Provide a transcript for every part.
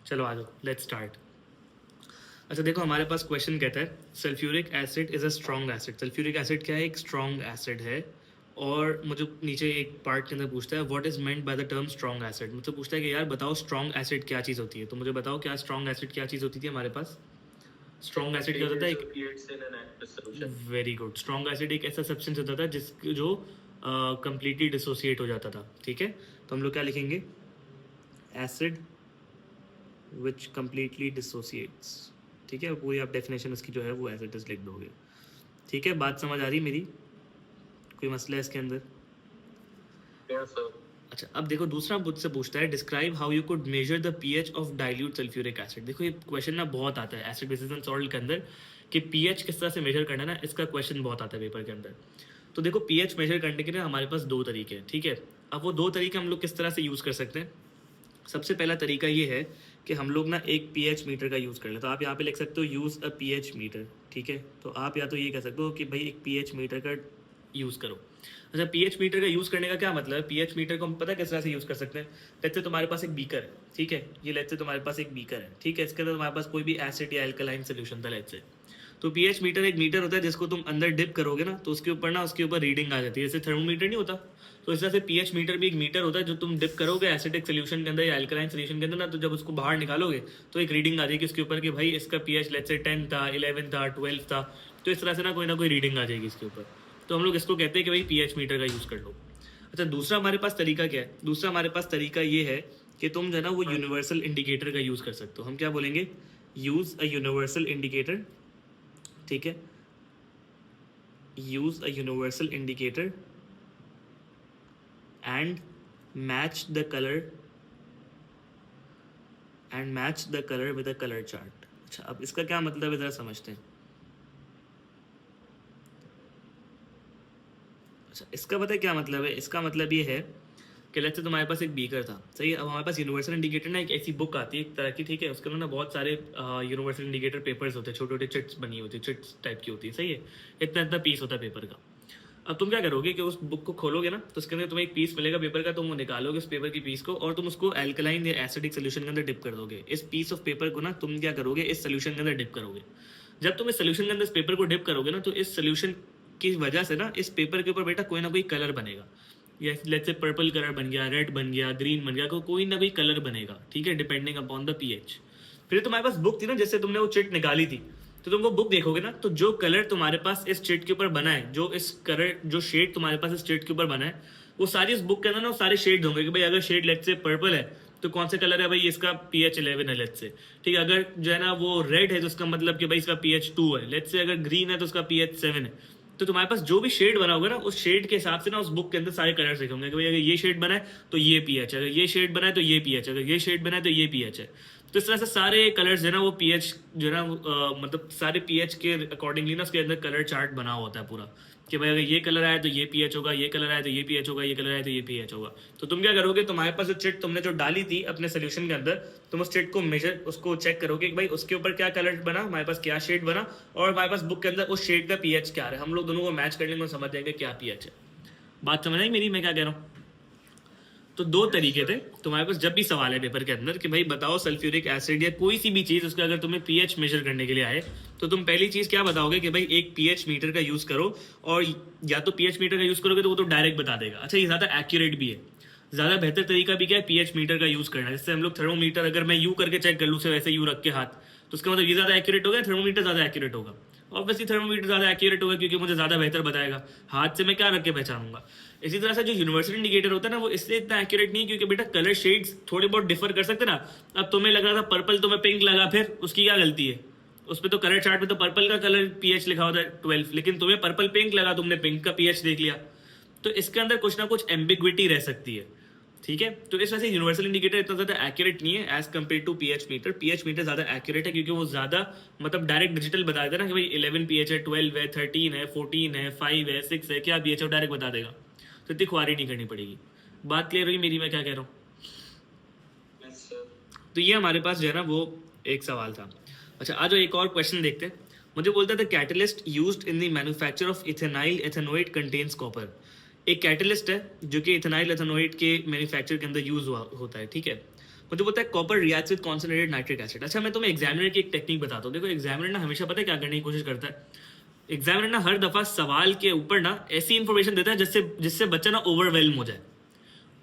चलो आ जाओ, let's start. अच्छा देखो, हमारे पास क्वेश्चन कहता है sulphuric acid is a strong acid. Sulphuric acid क्या है? एक स्ट्रॉन्ग एसिड है। और मुझे नीचे एक पार्ट के अंदर पूछता है what is meant by the term strong acid. मुझसे पूछता है कि यार बताओ स्ट्रॉन्ग एसिड क्या चीज़ होती है। तो मुझे बताओ क्या स्ट्रॉन्ग एसिड क्या चीज़ होती थी हमारे पास। स्ट्रॉन्ग एसिड क्या होता है? Very good. स्ट्रॉन्ग एसिड एक ऐसा सब्सटेंस होता था जिस जो कंप्लीटली डिसोसिएट हो जाता था। ठीक है, तो हम लोग क्या लिखेंगे? Acid which completely dissociates. ठीक है, पूरी आप डेफिनेशन उसकी जो है वो एज इट इज लिख दोगे। ठीक है, बात समझ आ रही मेरी? कोई मसला है इसके अंदर? अच्छा, अब देखो दूसरा मुझसे पूछता है describe how you could measure the pH of dilute sulphuric acid. देखो ये क्वेश्चन ना बहुत आता है एसिड बेसिस एंड सॉल्ट के अंदर कि पीएच किस तरह से मेजर करना है ना, इसका क्वेश्चन बहुत आता है पेपर के अंदर। तो देखो पीएच मेजर करने के लिए हमारे पास दो तरीके हैं। ठीक है, अब वो दो तरीके हम लोग किस तरह से यूज़ कर सकते हैं। सबसे पहला तरीका ये है कि हम लोग ना एक पीएच मीटर का यूज़ कर लें। तो आप यहाँ पे लिख सकते हो यूज़ अ पीएच मीटर। ठीक है, तो आप या तो ये कह सकते हो कि भाई एक पीएच मीटर का यूज़ करो। अच्छा, पीएच मीटर का यूज़ करने का क्या मतलब है? पीएच मीटर को हम पता किस तरह से यूज़ कर सकते हैं। लेट्स से तुम्हारे पास एक बीकर है। ठीक है, ये लेट्स से तुम्हारे पास एक बीकर है। ठीक है, इसके अंदर तुम्हारे पास कोई भी एसिड या एल्कलाइन सोल्यूशन था लेट्स से। तो पीएच मीटर एक मीटर होता है जिसको तुम अंदर डिप करोगे ना तो उसके ऊपर ना उसके ऊपर रीडिंग आ जाती है। जैसे थर्मोमीटर नहीं होता, तो इस तरह से पीएच मीटर भी एक मीटर होता है जो तुम डिप करोगे एसिडिक सोल्यूशन के अंदर या एल्कलाइन सोल्यूशन के अंदर ना, तो जब उसको बाहर निकालोगे तो एक रीडिंग आ जाएगी इसके ऊपर कि भाई इसका पीएच लेट्स से 10 था, 11 था, 12 था। तो इस तरह से ना कोई रीडिंग आ जाएगी इसके ऊपर। तो हम लोग इसको कहते हैं कि भाई पीएच मीटर का यूज़ कर लो। अच्छा, दूसरा हमारे पास तरीका क्या है? दूसरा हमारे पास तरीका ये है कि तुम जो है ना वो यूनिवर्सल इंडिकेटर का यूज़ कर सकते हो। हम क्या बोलेंगे? Use a universal indicator. ठीक है, use a universal indicator and match the color with a color chart। अच्छा, अब इसका क्या मतलब है जरा समझते हैं। अच्छा, इसका पता है क्या मतलब है? इसका मतलब ये है कि लेट्स से तुम्हारे पास एक बीकर था, सही है। अब हमारे पास यूनिवर्सल इंडिकेटर ना एक ऐसी बुक आती है एक तरह की। ठीक है, उसके अंदर ना बहुत सारे यूनिवर्सल इंडिकेटर पेपर्स होते हैं, छोटे छोटे चिट्स बनी होती है, चिट्स टाइप की होती है, सही है। इतना इतना पीस होता है पेपर का। अब तुम क्या करोगे कि उस बुक को खोलोगे ना तो उसके अंदर तुम्हें एक पीस मिलेगा पेपर का। तुम वो निकालोगे उस पेपर की पीस को और तुम उसको एल्कलाइन या एसिडिक सोल्यूशन के अंदर डिप कर दोगे। इस पीस ऑफ पेपर को ना तुम क्या करोगे? इस सोल्यूशन के अंदर डिप करोगे। जब तुम इस सोल्यूशन के अंदर इस पेपर को डिप करोगे ना तो इस सोल्यूशन की वजह से ना इस पेपर के ऊपर बेटा कोई ना कोई कलर बनेगा। या लेट्स से पर्पल कलर बन गया, रेड बन गया, ग्रीन बन गया, कोई ना कोई कलर बनेगा। ठीक है, डिपेंडिंग अपॉन द पीएच। फिर तुम्हारे पास बुक थी ना, जैसे तुमने वो चिट निकाली थी, तो तुम वो बुक देखोगे ना तो जो कलर तुम्हारे पास इस चिट के ऊपर बना है, जो शेड तुम्हारे पास इस चिट के ऊपर बना है, वो सारी इस बुक के अंदर ना वो सारे शेड होंगे कि भाई अगर शेड लेट्स से पर्पल है तो कौन सा कलर है भाई? इसका पीएच 11 है लेट्स से। ठीक है, अगर जो है ना वो रेड है तो उसका मतलब कि भाई इसका पीएच 2 है लेट्स से। अगर ग्रीन है तो उसका पीएच 7 है। तो तुम्हारे पास जो भी शेड बना होगा ना उस शेड के हिसाब से ना उस बुक के अंदर सारे कलर्स लिखे होंगे कि भाई अगर ये शेड बना है तो ये पीएच है, अगर ये शेड बना है तो ये पीएच है, अगर ये शेड बना है तो ये पीएच है। तो इस तरह से सारे कलर्स जो है ना वो पीएच जो है ना मतलब सारे पीएच के अकॉर्डिंगली ना उसके अंदर कलर चार्ट बना होता है पूरा कि भाई अगर ये कलर आया तो ये पीएच होगा, ये कलर आया तो ये पीएच होगा, ये कलर आया तो ये पीएच होगा। तो तुम क्या करोगे? तुम्हारे पास जो चिट तुमने जो डाली थी अपने सोल्यूशन के अंदर, तुम उस चिट को मेजर उसको चेक करोगे कि भाई उसके ऊपर क्या कलर बना, हमारे पास क्या शेड बना और हमारे पास बुक के अंदर उस शेड का पीएच क्या है। हम लोग दोनों को मैच कर लेंगे और समझ जाएंगे क्या पीएच है। बात समझ आई मेरी? मैं क्या कह रहा हूँ? तो दो तरीके थे तुम्हारे पास जब भी सवाल है पेपर के अंदर कि भाई बताओ सल्फ्यूरिक एसिड या कोई सी भी चीज़ उसका अगर तुम्हें पीएच मेजर करने के लिए आए तो तुम पहली चीज़ क्या बताओगे कि भाई एक पीएच मीटर का यूज़ करो। और या तो पीएच मीटर का यूज़ करोगे तो वो तो डायरेक्ट बता देगा। अच्छा, ये ज़्यादा एक्यूरेट भी है। ज़्यादा बेहतर तरीका भी क्या है? पीएच मीटर का यूज़ करना है। जैसे हम लोग थर्मोमीटर अगर मैं यू करके चेक कर लूँ से वैसे यू रख के हाथ, तो उसका मतलब ये ज़्यादा एक्यूरेट होगा, थर्मोमीटर ज़्यादा एक्यूरेट होगा। ऑब्वियसली थर्मोमीटर ज़्यादा एक्यूरेट होगा क्योंकि मुझे ज़्यादा बेहतर बताएगा। हाथ से मैं क्या रख के पहचानूंगा? इसी तरह से जो यूनिवर्सल इंडिकेटर होता है ना वो इसलिए इतना एक्यूरेट नहीं क्योंकि बेटा कलर शेड्स थोड़े बहुत डिफर कर सकते ना। अब तुम्हें लग रहा था पर्पल, तुम्हें पिंक लगा, फिर उसकी क्या गलती है? उस पर तो कलर चार्ट में तो पर्पल का कलर पीएच लिखा होता है 12, लेकिन तुम्हें पर्पल पिंक लगा, तुमने पिंक का पीएच देख लिया। तो इसके अंदर कुछ ना कुछ एम्बिग्विटी रह सकती है। ठीक है, तो इस वजह से यूनिवर्सल इंडिकेटर इतना ज्यादा एक्यूरेट नहीं है as compare to pH meter. PH meter ज्यादा एक्यूरेट है क्योंकि वो ज्यादा मतलब डायरेक्ट डिजिटल बता देता है ना कि भाई 11 पीएच है, 12 है, 13 है, 14 है, 5 है, 6 है, क्या पीएच है डायरेक्ट बता देगा। तो इतनी ख्वारी नहीं करनी पड़ेगी। बात क्लियर हुई मेरी? मैं क्या कह रहा हूँ? तो ये हमारे पास जो है ना वो एक सवाल था। अच्छा, आज एक और क्वेश्चन देखते हैं। मुझे बोलता था catalyst used in the manufacture of ethenyl ethanoate contains copper. एक कैटलिस्ट है जो कि इथेनाइल एथेनोएट के मैन्युफैक्चर के अंदर यूज होता है। ठीक है, मुझे बोलता है copper reacts with concentrated nitric acid. अच्छा मैं तुम्हें एग्जामिनर की एक टेक्निक बताता हूँ। देखो एग्जामिनर ना हमेशा पता है क्या करने की कोशिश करता है, एग्जामिनर ना हर दफा सवाल के ऊपर ना ऐसी इंफॉर्मेशन देता है जिससे जिससे बच्चा ना ओवरवेल्म हो जाए।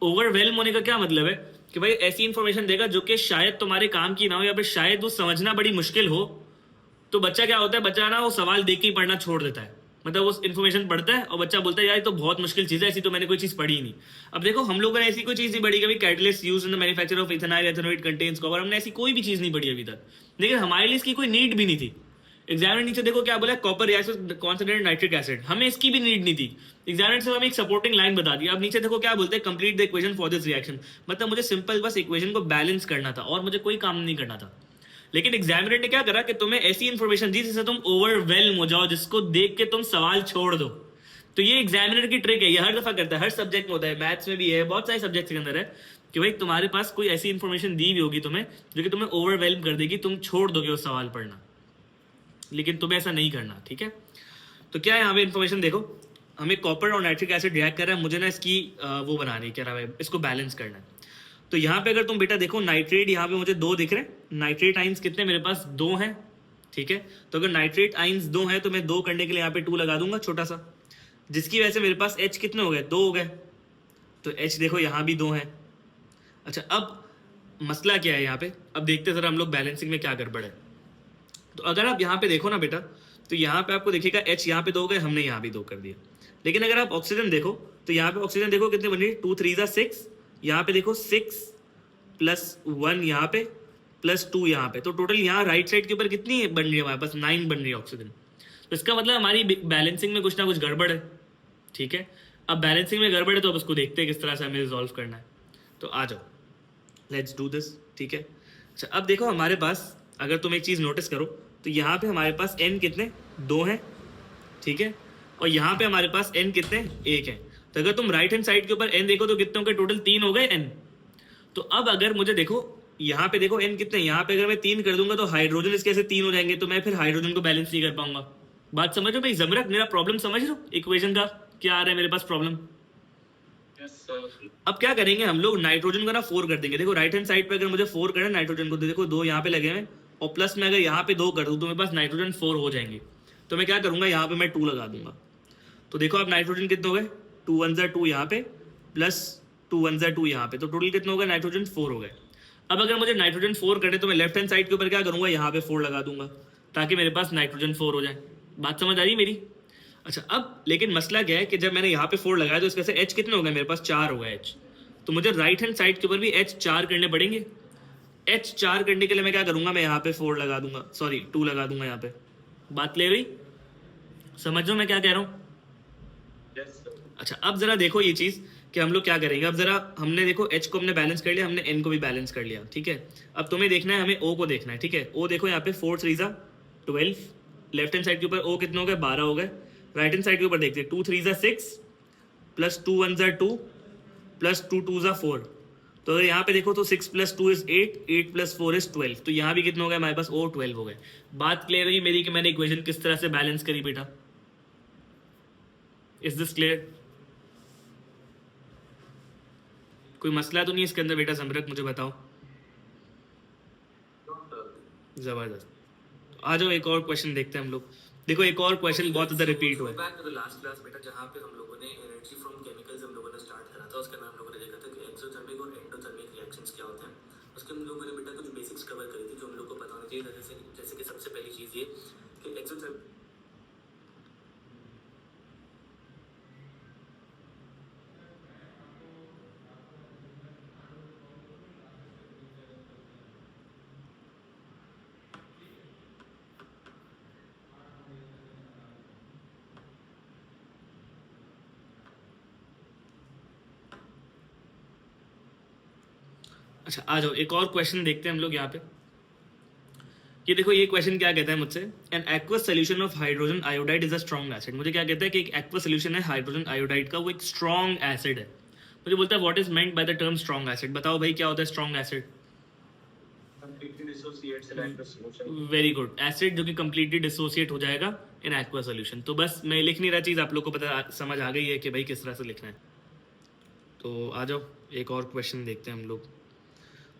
ओवरवेल्म होने का क्या मतलब है कि भाई ऐसी इंफॉर्मेशन देगा जो कि शायद तुम्हारे काम की ना हो या फिर शायद वो समझना बड़ी मुश्किल हो, तो बच्चा क्या होता है, बच्चा ना वो सवाल देख के ही पढ़ना छोड़ देता है। मतलब वो इन्फॉर्मेशन पढ़ता है और बच्चा बोलता है यार ये तो बहुत मुश्किल चीज़ है, ऐसी तो मैंने कोई चीज़ पढ़ी ही नहीं। अब देखो हम लोगों ने ऐसी कोई चीज़ नहीं पढ़ी कभी, catalyst used in the manufacture of ethanol ethanoid contains copper, हमने ऐसी कोई भी चीज़ नहीं पढ़ी अभी तक, लेकिन हमारे लिए इसकी कोई नीड भी नहीं थी। एग्जामिनर नीचे देखो क्या बोला, copper reacts with concentrated nitric acid, हमें इसकी भी नीड नहीं थी। एग्जामिनर से हमें एक सपोर्टिंग लाइन बता दी। अब नीचे देखो क्या बोलते हैं, complete the equation for this reaction, मतलब मुझे सिंपल बस इक्वेशन को बैलेंस करना था और मुझे कोई काम नहीं करना था। लेकिन एग्जामिनर ने क्या करा कि तुम्हें ऐसी इंफॉर्मेशन दी जिससे तुम ओवरवेल्म हो जाओ, जिसको देख के तुम सवाल छोड़ दो। तो ये एग्जामिनर की ट्रिक है, ये हर दफा करता है, हर सब्जेक्ट में होता है, मैथ्स में भी है, बहुत सारे सब्जेक्ट के अंदर है कि भाई तुम्हारे पास कोई ऐसी इंफॉर्मेशन दी हुई होगी तुम्हें जो कि तुम्हें ओवरवेल्म कर देगी, तुम छोड़ दोगे वो सवाल पढ़ना, लेकिन तुम्हें ऐसा नहीं करना, ठीक है। तो क्या है यहाँ पे इन्फॉर्मेशन देखो, हमें कॉपर और नाइट्रिक एसिड रिएक्ट कर रहा है, मुझे ना इसकी वो बनानी है, क्या नाम है, इसको बैलेंस करना है। तो यहाँ पे अगर तुम बेटा देखो नाइट्रेट, यहाँ पे मुझे 2 दिख रहे हैं, नाइट्रेट आइंस कितने मेरे पास 2 हैं, ठीक है। तो अगर नाइट्रेट आइंस 2 हैं तो मैं 2 करने के लिए यहाँ पे 2 लगा दूंगा छोटा सा, जिसकी वजह से मेरे पास H कितने हो गए, 2 हो गए। तो H देखो यहाँ भी 2 है। अच्छा अब मसला क्या है यहाँ पे, अब देखते जरा हम लोग बैलेंसिंग में क्या गड़बड़ है। तो अगर आप यहाँ पे देखो ना बेटा, तो यहाँ पे आपको देखिएगा H यहाँ पे 2 गए, हमने यहाँ भी 2 कर दिया। लेकिन अगर आप ऑक्सीजन देखो तो यहाँ पे ऑक्सीजन देखो कितने बन रही है, 2 3 6, यहाँ पे देखो 6 प्लस 1 यहाँ पे प्लस 2 यहाँ पे, तो टोटल यहाँ राइट साइड के ऊपर कितनी बन रही है हमारे पास, 9 बन रही है ऑक्सीजन। तो इसका मतलब हमारी बैलेंसिंग में कुछ ना कुछ गड़बड़ है, ठीक है। अब बैलेंसिंग में गड़बड़ है तो अब उसको देखते हैं किस तरह से हमें रिजॉल्व करना है। तो आ जाओ, लेट्स डू दिस, ठीक है। अच्छा अब देखो हमारे पास, अगर तुम एक चीज़ नोटिस करो तो यहाँ पे हमारे पास n कितने 2 हैं, ठीक है, और यहाँ पे हमारे पास n कितने 1 है। तो अगर तुम राइट हैंड साइड के ऊपर n देखो तो कितने हो गए, टोटल 3 हो गए n। तो अब अगर मुझे देखो यहाँ पे देखो n कितने, यहाँ पे अगर मैं 3 कर दूंगा तो हाइड्रोजन इसके ऐसे 3 हो जाएंगे, तो मैं फिर हाइड्रोजन को बैलेंस नहीं कर पाऊंगा। बात समझ लो भाई, जमरक मेरा प्रॉब्लम समझ लो, इक्वेशन का क्या आ रहा है मेरे पास प्रॉब्लम। अब क्या करेंगे हम लोग, नाइट्रोजन का ना 4 कर देंगे। देखो राइट हैंड साइड पे अगर मुझे 4 करना है नाइट्रोजन को, तो देखो 2 यहाँ पे लगे हुए और प्लस में अगर यहाँ पे 2 कर दूँ तो मेरे पास नाइट्रोजन 4 हो जाएंगे। तो मैं क्या करूंगा, यहाँ पे मैं 2 लगा दूंगा। तो देखो अब नाइट्रोजन कितने हो गए, 2 1 2 यहाँ पे प्लस 2 1 2 यहाँ पे, तो टोटल कितने हो गए, नाइट्रोजन 4 हो गए। अब अगर मुझे नाइट्रोजन 4 करने तो मैं लेफ्ट हैंड साइड के ऊपर क्या करूंगा, यहाँ पे 4 लगा दूंगा ताकि मेरे पास नाइट्रोजन 4 हो जाए। बात समझ आ रही है मेरी। अच्छा अब लेकिन मसला क्या है कि जब मैंने यहाँ पे 4 लगाया तो इसके से H कितने हो गए, मेरे पास 4 हो गए H। तो मुझे राइट हैंड साइड के ऊपर भी H 4 करने पड़ेंगे। H 4 करने के लिए मैं क्या करूंगा, मैं यहाँ पे 4 लगा दूंगा, सॉरी 2 लगा दूंगा यहाँ पे। बात क्लियर हुई, समझ लो मैं क्या कह रहा हूँ। अच्छा अब जरा देखो ये चीज़ कि हम लोग क्या करेंगे। अब जरा हमने देखो H को हमने बैलेंस कर लिया, हमने N को भी बैलेंस कर लिया, ठीक है। अब तुम्हें देखना है, हमें O को देखना है, ठीक है। O देखो यहाँ पे 4 3 12, लेफ्ट हैंड साइड के ऊपर O कितने हो गए, 12 हो गए। राइट हैंड साइड के ऊपर देखते हैं, 2 3 6 प्लस 2 1 2 प्लस 2 2 4। तो अगर यहाँ पे देखो तो 6 प्लस 2 इज 8, 8 प्लस 4 इज 12। तो यहाँ भी कितने हो गए हमारे पास, O 12 हो गए। बात क्लियर हुई मेरी कि मैंने इक्वेशन किस तरह से बैलेंस करी बेटा, इज दिस क्लियर। कोई मसला तो नहीं इसके अंदर बेटा समरक, मुझे बताओ। जबरदस्त, आ जाओ एक और क्वेश्चन देखते हैं हम लोग। देखो एक और क्वेश्चन बहुत ज़्यादा रिपीट हुआ है। लास्ट क्लास बेटा जहाँ पे हम लोगों ने एनर्जी फ्रॉम केमिकल्स हम लोगों ने स्टार्ट करा था, उसके अंदर हम लोगों ने देखा था कि एक्सोथर्मिक और एंडोथर्मिक रिएक्शंस क्या होते हैं। उसके हम लोगों ने बेटा कुछ बेसिक्स कवर करी थी जो हम लोग को पता होना चाहिए। जैसे कि सबसे पहली चीज़ ये कि एक्सोथर्मिक अच्छा आ जाओ एक और क्वेश्चन देखते हैं हम लोग यहाँ पे। ये देखो ये क्वेश्चन क्या कहता है मुझसे, an aqueous solution of hydrogen iodide is a strong acid. मुझे क्या कहता है कि एक एक्वस सोल्यूशन है हाइड्रोजन आयोडाइड का, वो एक स्ट्रॉन्ग एसिड है। मुझे बोलता है what is meant by the term strong acid. बताओ भाई क्या होता है strong acid. Very good, acid जो कि कंप्लीटली डिसोसिएट हो जाएगा इन एक्वा सोल्यूशन। तो बस मैं लिख नहीं रहा चीज़, आप लोग को पता समझ आ गई है कि भाई किस तरह से लिखना है। तो आ जाओ एक और क्वेश्चन देखते हैं हम लोग।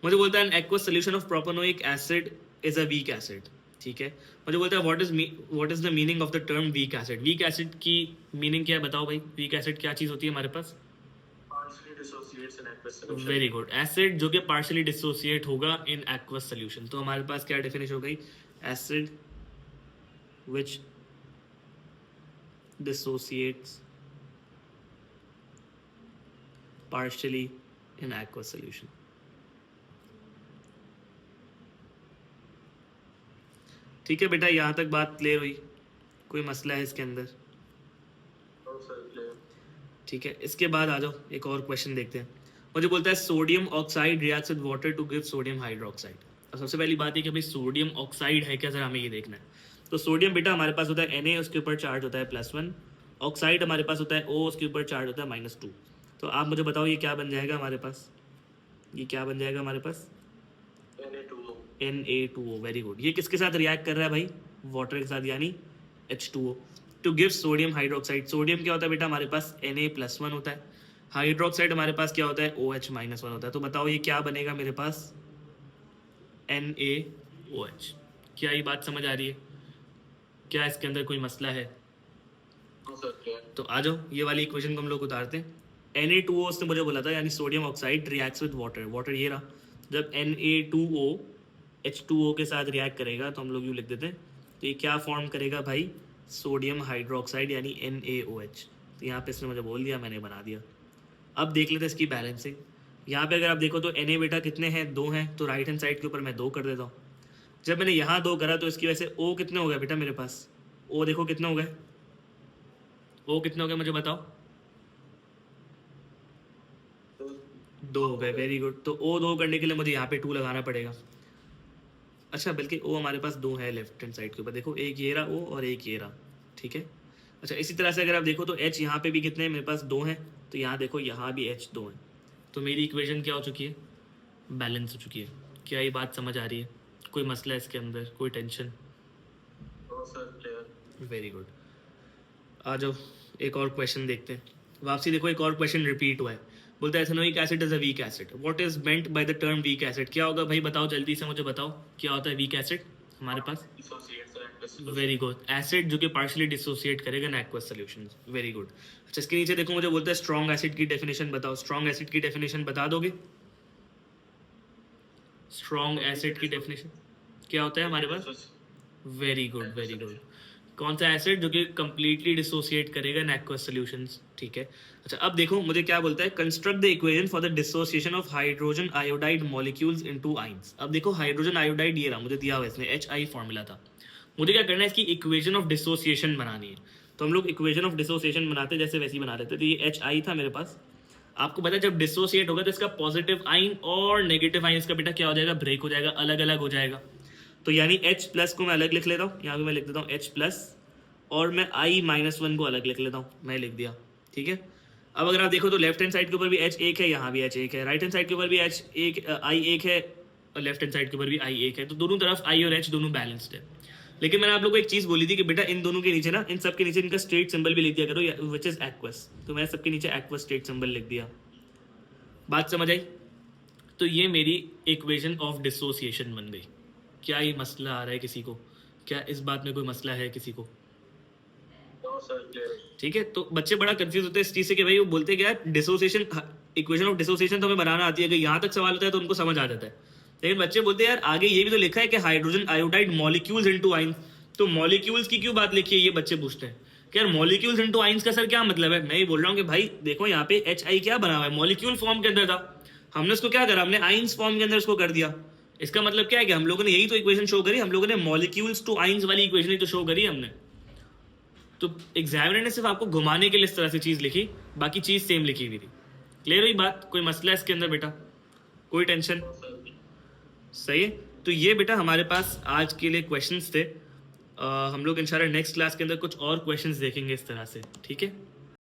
मुझे बोलता है an aqueous solution of propanoic acid is a weak acid, ठीक है। मुझे बोलता है what is the meaning of the term weak acid. Weak acid की मीनिंग क्या है बताओ भाई, वीक एसिड क्या चीज़ होती है हमारे पास? वेरी गुड, एसिड जो कि पार्शियली डिसोसिएट होगा इन एक्वस सोल्यूशन। तो हमारे पास क्या डेफिनेशन हो गई? Acid which dissociates partially in aqueous solution। ठीक है बेटा, यहाँ तक बात क्लियर हुई? कोई मसला है इसके अंदर? ठीक है, इसके बाद आ जाओ एक और क्वेश्चन देखते हैं। मुझे बोलता है sodium oxide reacts with water to give sodium hydroxide. अब सबसे पहली बात है कि भाई सोडियम ऑक्साइड है क्या, जरा हमें ये देखना है। तो सोडियम बेटा हमारे पास होता है Na, उसके ऊपर चार्ज होता है +1। ऑक्साइड हमारे पास होता है O, उसके ऊपर चार्ज होता है -2। तो आप मुझे बताओ ये क्या बन जाएगा हमारे पास? ये क्या बन जाएगा हमारे पास? Na2O। Very good. ये किसके साथ रिएक्ट कर रहा है भाई? वाटर के साथ, यानी H2O to give sodium hydroxide. Sodium क्या होता है बेटा हमारे पास? Na+1 होता है। हाइड्रोक्साइड हमारे पास क्या होता है? OH-1 होता है। तो बताओ ये क्या बनेगा मेरे पास? NaOH। क्या ये बात समझ आ रही है? क्या इसके अंदर कोई मसला है? तो आ जाओ ये वाली इक्वेशन को हम लोग उतारते हैं। Na2O उसने मुझे बोला था, यानी sodium oxide reacts with water. Water ये रहा। जब Na2O H2O के साथ रिएक्ट करेगा तो हम लोग यूँ लिख देते हैं। तो ये क्या फॉर्म करेगा भाई? सोडियम हाइड्रोक्साइड यानी NaOH। तो यहाँ पे इसने मुझे बोल दिया, मैंने बना दिया। अब देख लेते हैं इसकी बैलेंसिंग। यहाँ पे अगर आप देखो तो Na बेटा कितने हैं? 2 हैं। तो राइट हैंड साइड के ऊपर मैं 2 कर देता हूँ। जब मैंने यहाँ 2 करा तो इसकी वजह से O कितने हो गए बेटा मेरे पास? O देखो कितने हो गए? O कितने हो गए मुझे बताओ? 2 हो गए। Very good. तो O 2 करने के लिए मुझे यहाँ पे 2 लगाना पड़ेगा। अच्छा, बल्कि O हमारे पास 2 है लेफ्ट हैंड साइड के ऊपर। देखो एक ये रहा O और एक ये रहा, ठीक है। अच्छा, इसी तरह से अगर आप देखो तो H यहाँ पे भी कितने हैं? मेरे पास 2 हैं। तो यहाँ देखो यहाँ भी H 2 है। तो मेरी इक्वेशन क्या हो चुकी है? बैलेंस हो चुकी है। क्या ये बात समझ आ रही है? कोई मसला है इसके अंदर? कोई टेंशन? Very good. आ जाओ एक और क्वेश्चन देखते हैं। वापसी देखो एक और क्वेश्चन रिपीट हुआ है। बोलता है ethanoic acid is a weak acid. What is meant by the term weak acid? क्या होगा भाई बताओ, जल्दी से मुझे बताओ क्या होता है वीक एसिड हमारे पास? वेरी गुड, एसिड जो कि पार्शियली डिसोसिएट करेगा in aqueous solutions. Very good. अच्छा, इसके नीचे देखो मुझे बोलता है स्ट्रॉन्ग एसिड की डेफिनेशन बताओ। स्ट्रॉन्ग एसिड की डेफिनेशन बता दोगे? स्ट्रॉन्ग एसिड की डेफिनेशन क्या होता है हमारे पास? Very good, very good. कौन सा एसिड? जो कि कंप्लीटली डिसोसिएट करेगा इन एक्वस सॉल्यूशंस, ठीक है। अच्छा, अब देखो मुझे क्या बोलता है, construct the equation for the dissociation of hydrogen iodide molecules into ions. अब देखो हाइड्रोजन आयोडाइड ये रहा, मुझे दिया हुआ इसने HI फॉर्मूला था। मुझे क्या करना है, इसकी इक्वेशन ऑफ डिसोसिएशन बनानी है। तो हम लोग इक्वेशन ऑफ डिसोसिएशन बनाते जैसे वैसे ही बना लेते। तो ये HI था मेरे पास। आपको पता है जब डिसोसिएट होगा तो इसका पॉजिटिव आइन और नेगेटिव आइन इसका बेटा क्या हो जाएगा? ब्रेक हो जाएगा, अलग अलग हो जाएगा। तो यानी H+ को मैं अलग लिख लेता हूँ, यहाँ पे मैं लिख देता हूँ H+, और मैं I-1 को अलग लिख लेता हूँ, मैं लिख दिया, ठीक है। अब अगर आप देखो तो लेफ्ट हैंड साइड के ऊपर भी H1 है, यहाँ भी H1 है, राइट हैंड साइड के ऊपर भी I1 है और लेफ्ट हैंड साइड के ऊपर भी I1 है। तो दोनों तरफ I और H दोनों बैलेंस्ड है। लेकिन मैंने आप लोगों को एक चीज़ बोली थी कि बेटा इन दोनों के नीचे ना, इन सब के नीचे इनका स्टेट सिंबल भी लिख दिया करो, विच इज एक्वस। तो मैंने सबके नीचे एक्वस स्टेट सिंबल लिख दिया। बात समझ आई? तो ये मेरी इक्वेशन ऑफ डिसोसिएशन बन गई। क्या ये मसला आ रहा है किसी को? क्या इस बात में कोई मसला है किसी को? ठीक है। तो बच्चे बड़ा कंफ्यूज होते हैं इस चीज़ से कि भाई वो बोलते क्या है, डिसोसिएशन, इक्वेशन ऑफ डिसोसिएशन तो हमें बनाना आती है। अगर यहाँ तक सवाल होता है तो उनको समझ आ जाता है। लेकिन बच्चे बोलते हैं यार आगे ये भी तो लिखा है कि hydrogen iodide molecules into ions, तो मॉलिक्यूल्स की क्यों बात लिखी है? ये बच्चे पूछते हैं कि यार मॉलिक्यूल्स इनटू आइंस का सर क्या मतलब है? मैं ये बोल रहा हूँ कि भाई देखो यहाँ पे HI क्या बना हुआ है, मॉलिक्यूल फॉर्म के अंदर था, हमने उसको क्या करा, हमने आइंस फॉर्म के अंदर उसको कर दिया। इसका मतलब क्या है कि हम लोगों ने यही तो इक्वेशन शो करी, हम लोगों ने मॉलिक्यूल्स टू आइंस वाली इक्वेशन ही तो शो करी हमने। तो एग्जामिनर ने सिर्फ आपको घुमाने के लिए इस तरह से चीज़ लिखी, बाकी चीज़ सेम लिखी हुई थी। क्लियर हुई बात? कोई मसला है इसके अंदर बेटा? कोई टेंशन? सही है। तो ये बेटा हमारे पास आज के लिए क्वेश्चंस थे। हम लोग इंशाल्लाह नेक्स्ट क्लास के अंदर कुछ और क्वेश्चंस देखेंगे इस तरह से, ठीक है।